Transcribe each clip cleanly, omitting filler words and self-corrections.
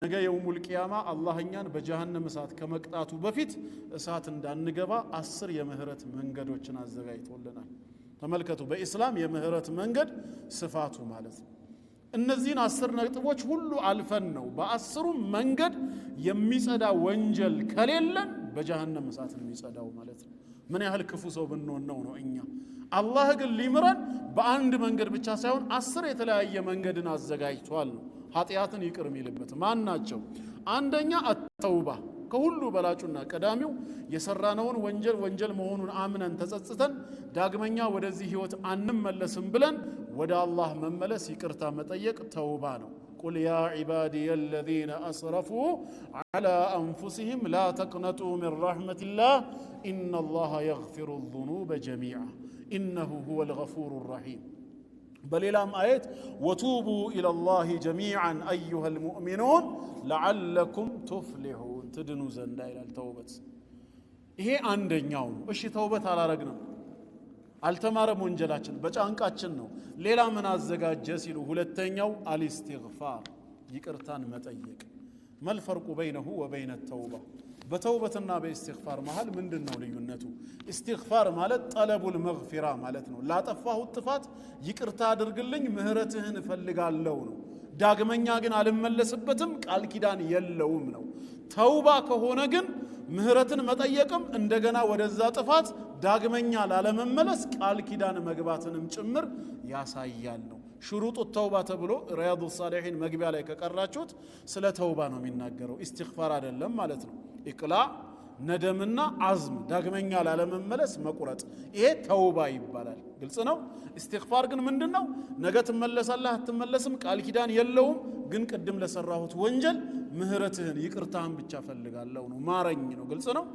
ነገ የውሙል ቂያማ አላህኛን በጀሃነም እሳት ከመቅጣቱ በፊት እሳት እንዳንገባ 10 የምህረት መንገዶችን አዘጋጅቶልናል። ተመልከቱ በእስላም የምህረት መንገድ ስፋቱ ማለት ነው። እነዚህን 10 ነጥቦች ሁሉ አልፈን ነው በ10ሩ መንገድ የሚጸዳ ወንጀል ከሌለን በጀሃነም እሳት የሚጸዳው ማለት ነው። ምን ያህል ክፉ ሰው ብንሆን ነው እኛ። አላህ ግን ሊምረን በአንድ መንገድ ብቻ ሳይሆን 10 የተለያየ መንገድን አዘጋጅቷል ነው ኃጢያትን ይቅር የሚልበት። ማን ናቸው? አንደኛ አተውባ ከሁሉ በላጩና ቀዳሚው የሰራነውን ወንጀል መሆኑን አምነን ተጸጽተን ዳግመኛ ወደዚህ ህይወት አንመለስም ብለን ወደ አላህ መመለስ ይቅርታ መጠየቅ ተውባ ነው። ቁል ያ ዒባዲየ አለዚነ አስረፉ ዐላ አንፉሲሂም ላ ተቅነጡ ሚን ረሕመቲላህ ኢነላሃ የግፊሩ ዙኑበ ጀሚዓ ኢነሁ ሁወል ገፉሩ ረሒም። በሌላም አየት ወቱቡ ኢለላሂ ጀሚዓን አዩሀል ሙእሚኑን ለዓለኩም ቱፍሊሑን ትድኑ ዘንዳ ይላል ተውበት። ይሄ አንደኛው ነው። እሺ ተውበት አላረግንም፣ አልተማረም፣ ወንጀላችን በጫንቃችን ነው። ሌላ ምን አዘጋጀ ሲሉ ሁለተኛው አልኢስቲግፋር ይቅርታን መጠየቅ። መልፈርቁ በይነሁ ወበይነ ተውባ በተውበትና በኢስቲግፋር መሃል ምንድነው ልዩነቱ? ኢስቲግፋር ማለት ጠለቡል መግፊራ ማለት ነው። ላጠፋሁት ጥፋት ይቅርታ አድርግልኝ ምህረትህን እፈልጋለሁ ነው። ዳግመኛ ግን አልመለስበትም ቃል ኪዳን የለውም ነው። ተውባ ከሆነ ግን ምህረትን መጠየቅም እንደገና ወደዛ ጥፋት ዳግመኛ ላለመመለስ ቃል ኪዳን መግባትንም ጭምር ያሳያል ነው። ሽሩጡ ተውባ ተብሎ ሪያዱ ሳሊሒን መግቢያ ላይ ከቀራችሁት ስለ ተውባ ነው የሚናገረው፣ ኢስቲግፋር አይደለም ማለት ነው። ኢቅላዕ ነደምና አዝም ዳግመኛ ላለመመለስ መቁረጥ፣ ይሄ ተውባ ይባላል። ግልጽ ነው። ኢስቲግፋር ግን ምንድነው? ነገ ትመለሳለህ አትመለስም ቃል ኪዳን የለውም፣ ግን ቅድም ለሰራሁት ወንጀል ምህረትህን ይቅርታህን ብቻ ፈልጋለሁ ነው፣ ማረኝ ነው። ግልጽ ነው።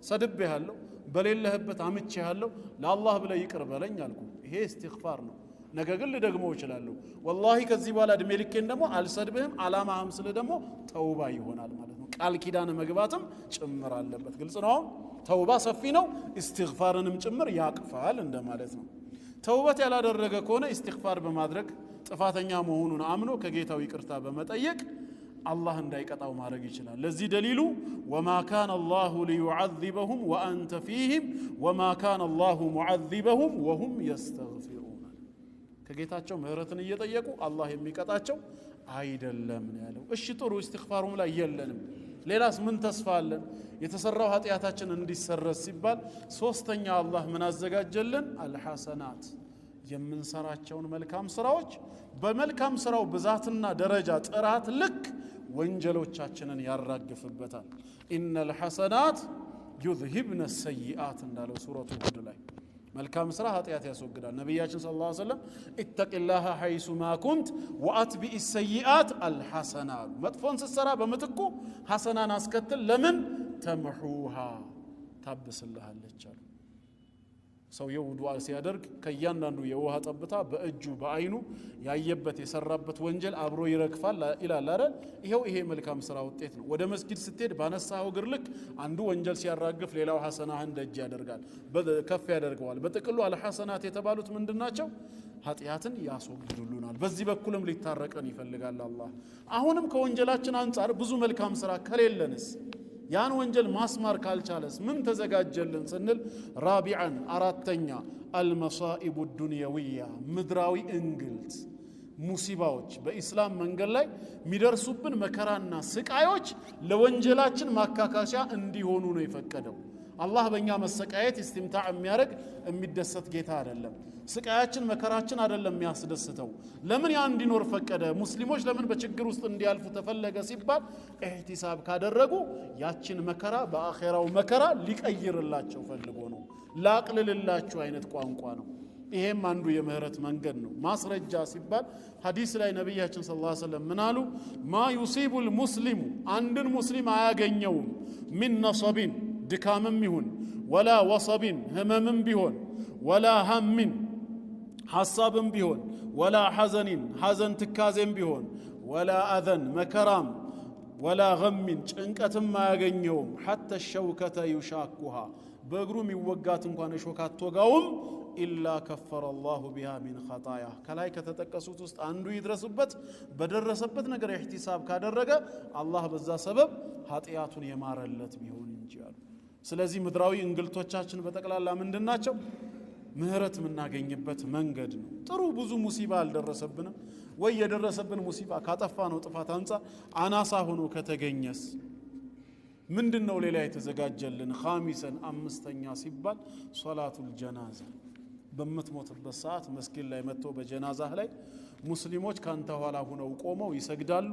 ሰድቤሃለሁ፣ በሌለህበት አምቼሃለሁ፣ ለአላህ ብለህ ይቅር በለኝ አልኩ፣ ይሄ ኢስቲግፋር ነው። ነገ ግን ልደግመው እችላለሁ፣ ወላሂ ከዚህ በኋላ እድሜ ልኬን ደግሞ አልሰድብህም አላማህም ስለ ደግሞ ተውባ ይሆናል ማለት ነው። ቃል ኪዳን መግባትም ጭምር አለበት። ግልጽ ነው። ተውባ ሰፊ ነው፣ ኢስቲግፋርንም ጭምር ያቅፋል እንደማለት ነው። ተውበት ያላደረገ ከሆነ ኢስቲግፋር በማድረግ ጥፋተኛ መሆኑን አምኖ ከጌታው ይቅርታ በመጠየቅ አላህ እንዳይቀጣው ማድረግ ይችላል። ለዚህ ደሊሉ ወማ ካነ አላሁ ሊዩዐዚበሁም ወአንተ ፊህም ወማ ካነ አላሁ ሙዐዚበሁም ወሁም የስተግፊሩን። ከጌታቸው ምህረትን እየጠየቁ አላህ የሚቀጣቸው አይደለም ነው ያለው። እሺ ጥሩ ኢስቲግፋሩም ላይ የለንም፣ ሌላስ ምን ተስፋ አለን? የተሰራው ኃጢአታችን እንዲሰረዝ ሲባል ሶስተኛ አላህ ምን አዘጋጀልን? አልሐሰናት የምንሰራቸውን መልካም ስራዎች በመልካም ስራው ብዛትና ደረጃ ጥራት ልክ ወንጀሎቻችንን ያራግፍበታል። ኢነል ሐሰናት ዩዝሂብነ ሰይአት እንዳለው ሱረቱ ሁድ ላይ መልካም ስራ ኃጢአት ያስወግዳል። ነብያችን ሰለላሁ ዐለይሂ ወሰለም ኢተቂላህ ሐይሱ ማ ኩንት ወአትቢኢ ሰይአት አልሐሰና፣ መጥፎን ስትሰራ በምትኩ ሐሰናን አስከትል። ለምን? ተምሑሃ ታብስልሃለች አሉ። ሰውየው ውዱእ ሲያደርግ ከእያንዳንዱ የውሃ ጠብታ በእጁ በአይኑ ያየበት የሰራበት ወንጀል አብሮ ይረግፋል ይላል አይደል? ይሄ መልካም ስራ ውጤት ነው። ወደ መስጊድ ስትሄድ ባነሳው እግር ልክ አንዱ ወንጀል ሲያራግፍ ሌላው ሐሰናህን ደጅ ያደርጋል፣ ከፍ ያደርገዋል። በጥቅሉ አልሐሰናት የተባሉት ምንድናቸው? ኃጢአትን ያስወግዱልናል። በዚህ በኩልም ሊታረቀን ይፈልጋል አላህ። አሁንም ከወንጀላችን አንጻር ብዙ መልካም ስራ ከሌለንስ ያን ወንጀል ማስማር ካልቻለስ ምን ተዘጋጀልን ስንል ራቢዓን አራተኛ አልመሳኢቡ ዱንያዊያ ምድራዊ እንግልት ሙሲባዎች በኢስላም መንገድ ላይ የሚደርሱብን መከራና ስቃዮች ለወንጀላችን ማካካሻ እንዲሆኑ ነው የፈቀደው። አላህ በእኛ መሰቃየት ኢስቲምታዕ የሚያደርግ የሚደሰት ጌታ አይደለም። ስቃያችን መከራችን አይደለም የሚያስደስተው። ለምን ያ እንዲኖር ፈቀደ? ሙስሊሞች ለምን በችግር ውስጥ እንዲያልፉ ተፈለገ ሲባል ኢህቲሳብ ካደረጉ ያችን መከራ በአኼራው መከራ ሊቀይርላቸው ፈልጎ ነው። ላቅልልላችሁ አይነት ቋንቋ ነው። ይሄም አንዱ የምህረት መንገድ ነው። ማስረጃ ሲባል ሐዲስ ላይ ነብያችን ሰለላሁ ዐለይሂ ወሰለም ምን አሉ? ማ ዩሲቡል ሙስሊሙ አንድን ሙስሊም አያገኘውም ሚን ነሰቢን ድካምም ይሁን ወላ ወሰቢን ህመምም ቢሆን ወላ ሀሚን ሐሳብም ቢሆን ወላ ሐዘኒን ሐዘን ትካዜም ቢሆን ወላ አዘን መከራም ወላ ገሚን ጭንቀትም አያገኘውም ሐተ ሸውከተ ዩሻኩሃ በእግሩ የሚወጋት እንኳን እሾህ አትወጋውም ኢላ ከፈረ አላሁ ቢሃ ሚን ኸጣያ ከላይ ከተጠቀሱት ውስጥ አንዱ ይድረስበት በደረሰበት ነገር ኢህቲሳብ ካደረገ አላህ በዛ ሰበብ ኃጢያቱን የማረለት ቢሆን እንጂ አሉ። ስለዚህ ምድራዊ እንግልቶቻችን በጠቅላላ ምንድናቸው? ምህረት የምናገኝበት መንገድ ነው። ጥሩ ብዙ ሙሲባ አልደረሰብንም ወይ የደረሰብን ሙሲባ ካጠፋ ነው ጥፋት አንጻር አናሳ ሆኖ ከተገኘስ ምንድነው ሌላ የተዘጋጀልን? ኻሚሰን አምስተኛ ሲባል ሶላቱል ጀናዛ በመትሞትበት ሰዓት መስጊድ ላይ መጥቶ በጀናዛህ ላይ ሙስሊሞች ካንተ ኋላ ሆነው ቆመው ይሰግዳሉ፣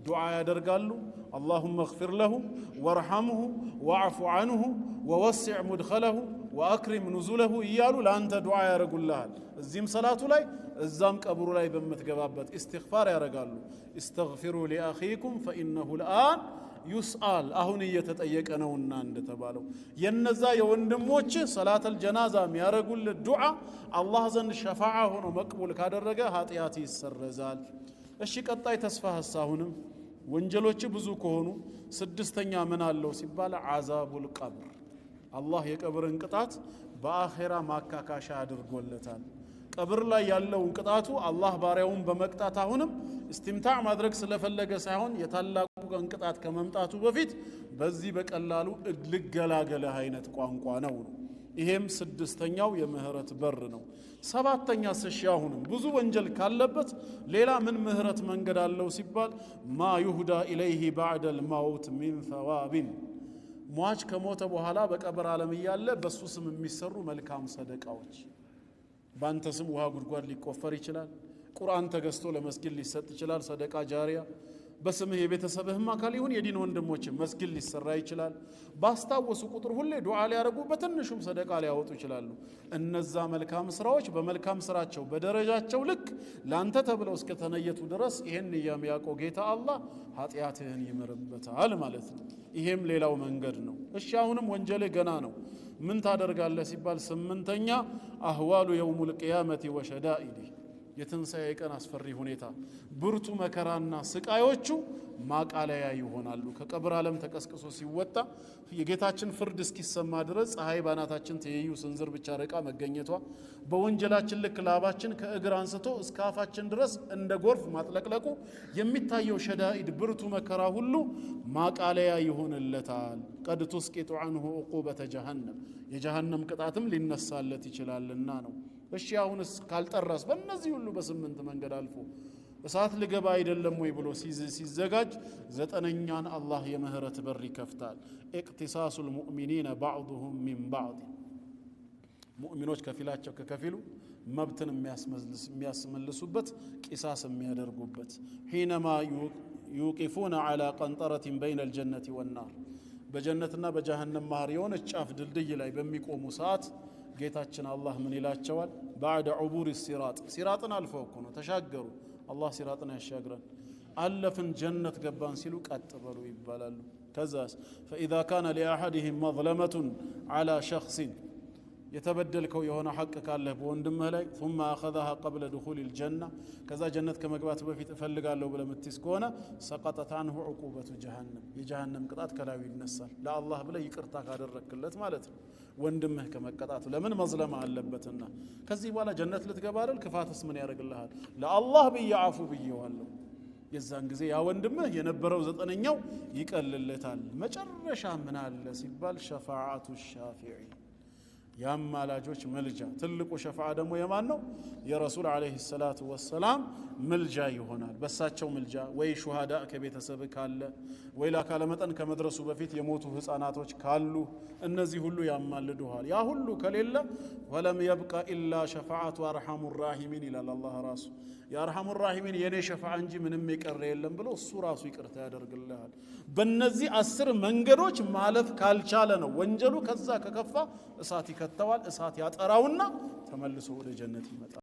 ዱዓ ያደርጋሉ። اللهم اغفر له وارحمه واعف عنه ووسع مدخله واكرم نزله እያሉ ለአንተ ዱዓ ያደርጉልሃል። እዚህም ሰላቱ ላይ እዛም ቀብሩ ላይ በመትገባበት ኢስቲግፋር ያደርጋሉ። استغفروا لاخيكم فانه الان يسأل አሁን እየተጠየቀ ነውና እንደተባለው የነዛ የወንድሞች ሰላተል ጀናዛ የሚያደርጉልህ ዱዓ አላህ ዘንድ ሸፋዓ ሆኖ መቅቡል ካደረገ ኃጢያት ይሰረዛል። እሺ ቀጣይ ተስፋህስ አሁንም ወንጀሎች ብዙ ከሆኑ ስድስተኛ ምን አለው ሲባል አዛቡል ቀብር አላህ የቀብርን ቅጣት በአኺራ ማካካሻ አድርጎለታል። ቀብር ላይ ያለው ቅጣቱ አላህ ባሪያውን በመቅጣት አሁንም استمتاع ማድረግ ስለፈለገ ሳይሆን የታላቁ ቅጣት ከመምጣቱ በፊት በዚህ በቀላሉ ልገላገለ አይነት ቋንቋ ነው። ይሄም ስድስተኛው የምህረት በር ነው። ሰባተኛ አሁንም ብዙ ወንጀል ካለበት ሌላ ምን ምህረት መንገድ አለው ሲባል ማ ይሁዳ ኢለይሂ بعد الموت من ثواب ሟች ከሞተ በኋላ በቀብር ዓለም ያለ በሱ ስም የሚሰሩ መልካም ሰደቃዎች ባንተ ስም ውሃ ጉድጓድ ሊቆፈር ይችላል። ቁርአን ተገዝቶ ለመስጊድ ሊሰጥ ይችላል። ሰደቃ ጃሪያ በስምህ የቤተሰብህም አካል ይሁን የዲን ወንድሞች መስጊድ ሊሰራ ይችላል። ባስታወሱ ቁጥር ሁሌ ዱዓ ሊያደርጉ በትንሹም ሰደቃ ሊያወጡ ይችላሉ። እነዛ መልካም ስራዎች በመልካም ስራቸው በደረጃቸው ልክ ላንተ ተብለው እስከ ተነየቱ ድረስ ይሄን የሚያውቀው ጌታ አላህ ኃጢያትህን ይምርበታል ማለት ነው። ይሄም ሌላው መንገድ ነው። እሺ አሁንም ወንጀል ገና ነው። ምን ታደርጋለህ ሲባል ስምንተኛ አህዋሉ የውሙል ቂያመቲ ወሸዳኢዲ የትንሣኤ ቀን አስፈሪ ሁኔታ ብርቱ መከራና ስቃዮቹ ማቃለያ ይሆናሉ። ከቀብር ዓለም ተቀስቅሶ ሲወጣ የጌታችን ፍርድ እስኪሰማ ድረስ ፀሐይ ባናታችን ተየዩ ስንዝር ብቻ ረቃ መገኘቷ በወንጀላችን ልክ ላባችን ከእግር አንስቶ እስከ አፋችን ድረስ እንደ ጎርፍ ማጥለቅለቁ የሚታየው ሸዳኢድ ብርቱ መከራ ሁሉ ማቃለያ ይሆንለታል። ቀድ تسقط عنه عقوبة جهنم የጀሃነም ቅጣትም ሊነሳለት ይችላልና ነው። እሺ አሁንስ ካልጠራስ በእነዚህ ሁሉ በስምንት መንገድ አልፎ እሳት ልገባ አይደለም ወይ ብሎ ሲዘጋጅ ዘጠነኛን አላህ የምህረት በር ይከፍታል። ኢቅቲሳሱል ሙእሚኒን بعضهم من بعض ሙእሚኖች ከፊላቸው ከከፊሉ መብትን የሚያስመልሱበት ቂሳስ የሚያደርጉበት حينما يوقفون على قنطرة بين الجنة والنار በጀነትና በጀሃነም መሃል የሆነ ጫፍ ድልድይ ላይ በሚቆሙ ሰዓት ጌታችን አላህ ምን ይላቸዋል? بعد عبور الصراط ሲራጥን አልፈው እኮ ነው ተሻገሩ። አላህ ሲራጥን ያሻግራል። አለፍን ጀነት ገባን ሲሉ ቀጥ በሉ ይባላሉ። ከዛስ فإذا كان لأحدهم مظلمة على شخص የተበደልከው የሆነ ሐቅ ካለህ በወንድምህ ላይ ثم أخذها قبل دخول الجنة ከዛ ጀነት ከመግባት በፊት እፈልጋለሁ ብለህ ምትስ ከሆነ سقطت عنه عقوبة جهنم የጀሃነም ቅጣት ከላዩ ይነሳል። ለአላህ ብለህ ይቅርታ ካደረክለት ማለት ነው። ወንድምህ ከመቀጣቱ ለምን መዝለማ አለበትና ከዚህ በኋላ ጀነት ልትገባ አይደል? ክፋትስ ምን ያደርግልሃል? ለአላህ ብያአፉ ብየዋለሁ። የዛን ጊዜ ያ ወንድምህ የነበረው ዘጠነኛው ይቀልለታል። መጨረሻ ምን አለ ሲባል ሸፋዓቱ ሻፊዒ ያማላጆች መልጃ ትልቁ ሸፋዓ ደግሞ የማን ነው? የረሱል አለይሂ ሰላቱ ወሰላም መልጃ ይሆናል። በሳቸው መልጃ ወይ ሹሃዳ ከቤተሰብ ካለ ወይ ለአካለ መጠን ከመድረሱ በፊት የሞቱ ህፃናቶች ካሉ እነዚህ ሁሉ ያማልዱሃል። ያ ሁሉ ከሌለ ወለም يبقى الا شفاعه ارحم الراحمين ይላል አላህ ራሱ። የአርሐሙ ራሂሚን የኔ ሸፋዓ እንጂ ምንም ይቀር የለም ብሎ እሱ ራሱ ይቅርታ ያደርግልሃል። በእነዚህ 10 መንገዶች ማለፍ ካልቻለ ነው ወንጀሉ ከዛ ከከፋ እሳት ይከተዋል። እሳት ያጠራውና ተመልሶ ወደ ጀነት ይመጣል።